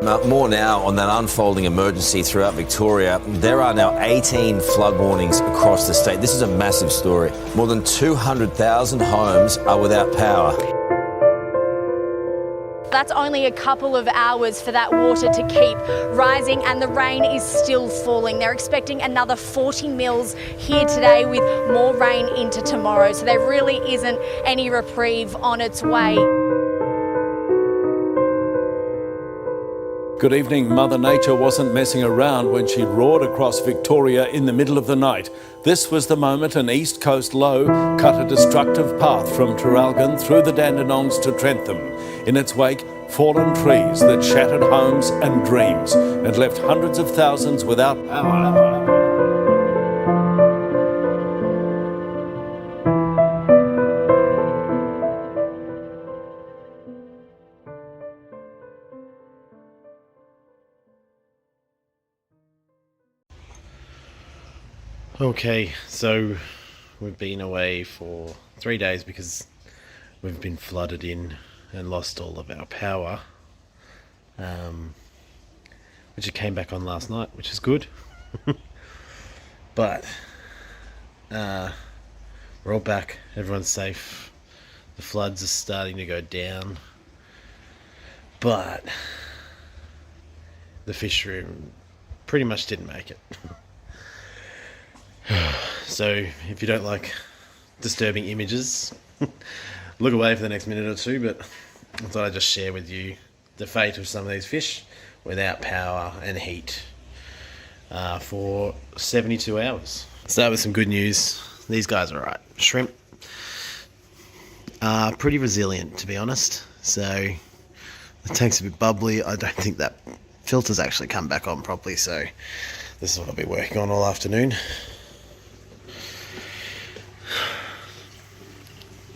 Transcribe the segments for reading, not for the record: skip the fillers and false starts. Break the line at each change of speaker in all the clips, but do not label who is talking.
More now on that unfolding emergency throughout Victoria. There are now 18 flood warnings across the state. This is a massive story. More than 200,000 homes are without power.
That's only a couple of hours for that water to keep rising, and the rain is still falling. They're expecting another 40 mils here today with more rain into tomorrow. So there really isn't any reprieve on its way.
Good evening. Mother Nature wasn't messing around when she roared across Victoria in the middle of the night. This was the moment an east coast low cut a destructive path from Traralgon through the Dandenongs to Trentham. In its wake, fallen trees that shattered homes and dreams and left hundreds of thousands without power.
Okay, so we've been away for 3 days because we've been flooded in and lost all of our power, which it came back on last night, which is good. But we're all back, everyone's safe, the floods are starting to go down, but the fish room pretty much didn't make it. So if you don't like disturbing images, look away for the next minute or two, but I thought I'd just share with you the fate of some of these fish without power and heat for 72 hours. Start with some good news. These guys are alright. Shrimp are pretty resilient, to be honest. So the tank's a bit bubbly. I don't think that filter's actually come back on properly, so this is what I'll be working on all afternoon.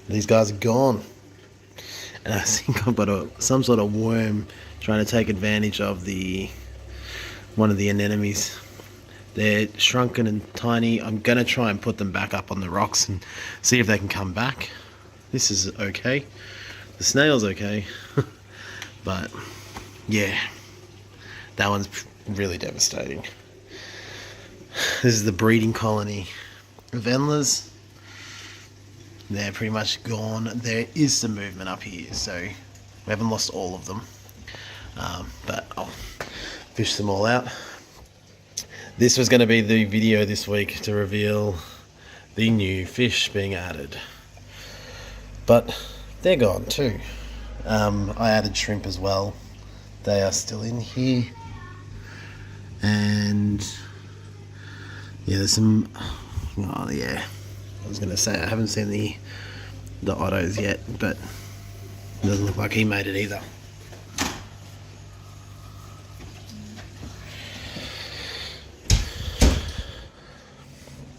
These guys are gone, and I think I've got some sort of worm trying to take advantage of one of the anemones. They're shrunken and tiny. I'm gonna try and put them back up on the rocks and see if they can come back. This is okay. The snail's okay, but yeah, that one's really devastating. This is the breeding colony of Endlers. They're pretty much gone. There is some movement up here, so we haven't lost all of them, but I'll fish them all out. This was going to be the video this week to reveal the new fish being added, but they're gone too. I added shrimp as well. They are still in here, and yeah, there's some, oh yeah, I was going to say I haven't seen the Ottos yet, but it doesn't look like he made it either.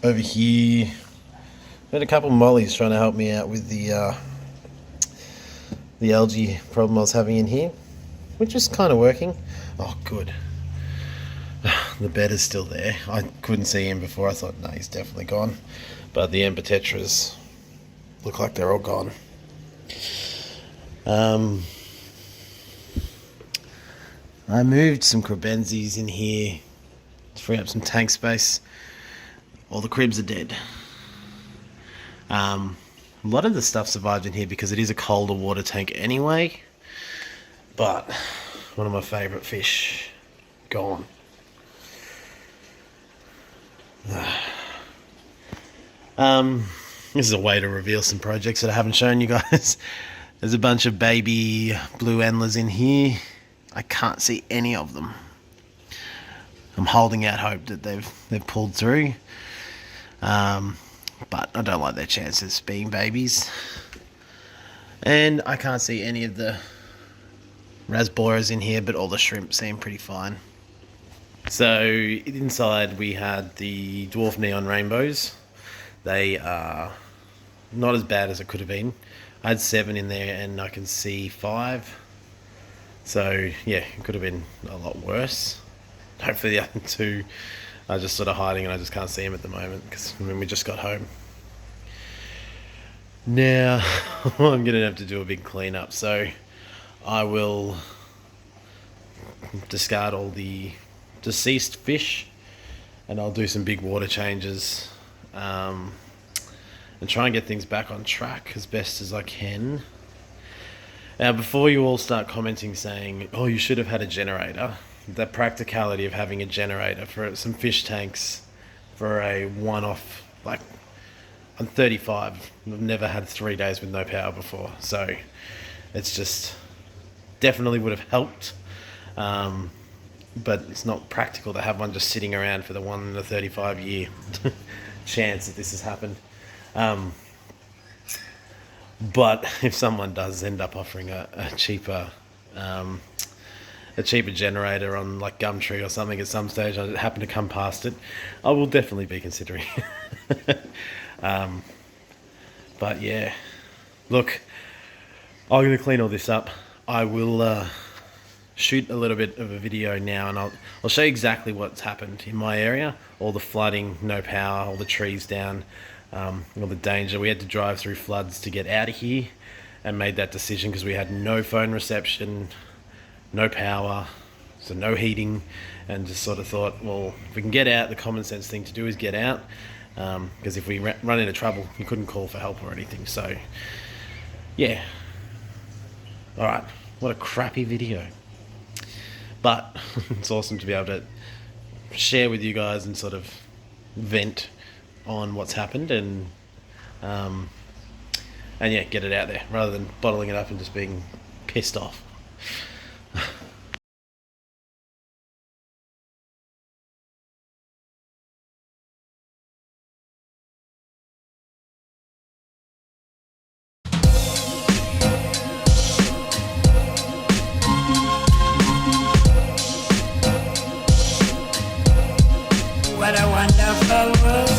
Over here, I had a couple of mollies trying to help me out with the algae problem I was having in here, which is kind of working. Oh, good. The bed is still there. I couldn't see him before. I thought, no, he's definitely gone. But the Empetetras look like they're all gone. I moved some Crebenses in here to free up some tank space. All the cribs are dead. A lot of the stuff survived in here because it is a colder water tank anyway. But one of my favourite fish, gone. This is a way to reveal some projects that I haven't shown you guys. There's a bunch of baby blue endlers in here. I can't see any of them. I'm holding out hope that they've pulled through, but I don't like their chances being babies. And I can't see any of the rasboras in here, but all the shrimp seem pretty fine. So inside we had the dwarf neon rainbows. They are not as bad as it could have been. I had 7 in there and I can see 5. So yeah, it could have been a lot worse. Hopefully the other 2 are just sort of hiding and I just can't see them at the moment because we just got home. Now I'm going to have to do a big cleanup, so I will discard all the deceased fish, and I'll do some big water changes, and try and get things back on track as best as I can. Now, before you all start commenting saying, oh, you should have had a generator, the practicality of having a generator for some fish tanks for a one-off, like, I'm 35, I've never had 3 days with no power before, so it's just definitely would have helped, but it's not practical to have one just sitting around for the 1 in a 35 year chance that this has happened. But if someone does end up offering a cheaper generator on like Gumtree or something at some stage, I happen to come past it, I will definitely be considering. But yeah, look, I'm going to clean all this up. I will shoot a little bit of a video now, and I'll show you exactly what's happened in my area. All the flooding, no power, all the trees down, all the danger. We had to drive through floods to get out of here, and made that decision because we had no phone reception, no power, so no heating, and just sort of thought, well, if we can get out, the common sense thing to do is get out, because if we run into trouble, you couldn't call for help or anything. So yeah, all right, what a crappy video, but it's awesome to be able to share with you guys and sort of vent on what's happened, and yeah, get it out there rather than bottling it up and just being pissed off.
What a wonderful world.